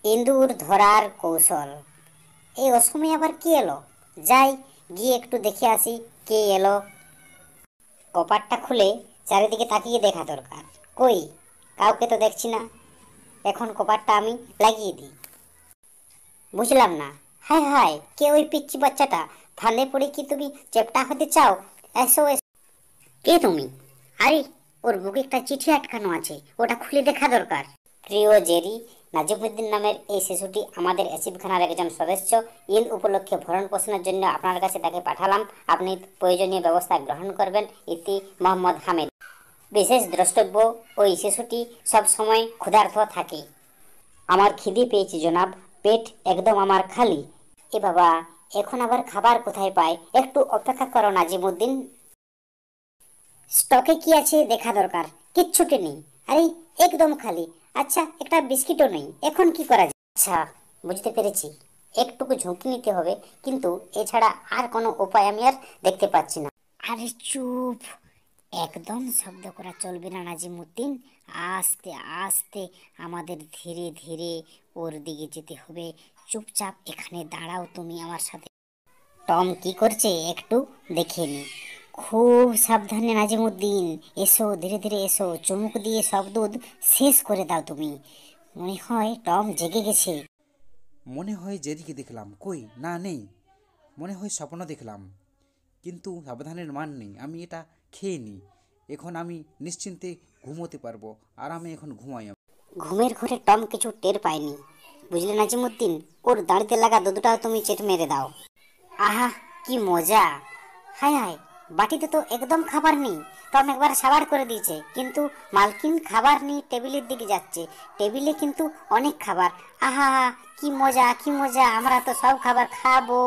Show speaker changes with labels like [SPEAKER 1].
[SPEAKER 1] ইঁদুর ধরার কৌশল। এই অসময়ে আবার কে এলো? যাই, গিয়ে একটু দেখে আসি কে এলো। কপাটটা খুলে চারিদিকে তাকিয়ে দেখা দরকার। কই, কাউকে তো দেখছি না। এখন কপাটটা আমি লাগিয়ে দিই। বুঝলাম না। হায় হায়, কে ওই পিচ্চি বাচ্চাটা? ফাঁদে পড়ে কি তুমি চেপটা হতে চাও? এসো এসো। কে তুমি? আরে, ওর বুকে একটা চিঠি আটকানো আছে, ওটা খুলে দেখা দরকার। প্রিয় জেরি, নাজিমুদ্দিন নামের এই শিশুটি আমাদের এসিবখানার একজন সদস্য। ঈদ উপলক্ষে ভরণ পোষণের জন্য আপনার কাছে তাকে পাঠালাম। আপনি প্রয়োজনীয় ব্যবস্থা গ্রহণ করবেন। ইতি মোহাম্মদ হামিদ। বিশেষ দ্রষ্টব্য, ওই শিশুটি সব সময় ক্ষুধার্ত থাকে। আমার খিদে পেয়েছে জনাব, পেট একদম আমার খালি। এ বাবা, এখন আবার খাবার কোথায় পায়? একটু অপেক্ষা করো নাজিমুদ্দিন। স্টকে কি আছে দেখা দরকার। কিচ্ছুটি নেই। আরে, একদম খালি। আচ্ছা, একটা বিস্কিটও নেই। এখন কি করা যায়? আচ্ছা, বুঝতে পেরেছি। একটুকু ঝুঁকি নিতে হবে, কিন্তু এছাড়া আর কোনো উপায় আমি আর দেখতে পাচ্ছি না। আরে চুপ, একদম শব্দ করা চলবে না নাজিমুদ্দিন। আস্তে আস্তে আমাদের ধীরে ধীরে ওর দিকে যেতে হবে। চুপচাপ এখানে দাঁড়াও তুমি আমার সাথে। টম কি করছে একটু দেখে নি। খুব সাবধানে নাজিমুদ্দিন। এসো, ধীরে ধীরে এসো। চুমুক দিয়ে সব দুধ শেষ করে দাও তুমি। মনে হয় টম জেগে গেছে।
[SPEAKER 2] মনে হয় জেরিকে দেখলাম, কই না নেই। মনে হয় স্বপ্ন দেখলাম, কিন্তু সাবধানের মান নেই। আমি এটা খেয়ে নিই, এখন আমি নিশ্চিন্তে ঘুমোতে পারবো। আরামে এখন ঘুমাই আমি।
[SPEAKER 1] ঘুমের ঘরে টম কিছু টের পায়নি, বুঝলে নাজিমুদ্দিন। ওর দাঁড়িতে লাগা দুধটাও তুমি চেটে মেরে দাও। আহা, কি মজা! হায় হায়, বাটিতে তো একদম খাবার নেই। টম একবার সাবার করে দিয়েছে, কিন্তু মালকিন খাবার নিয়ে টেবিলের দিকে যাচ্ছে। টেবিলে কিন্তু অনেক খাবার। আহা, কি মজা কি মজা! আমরা তো সব খাবার খাবো।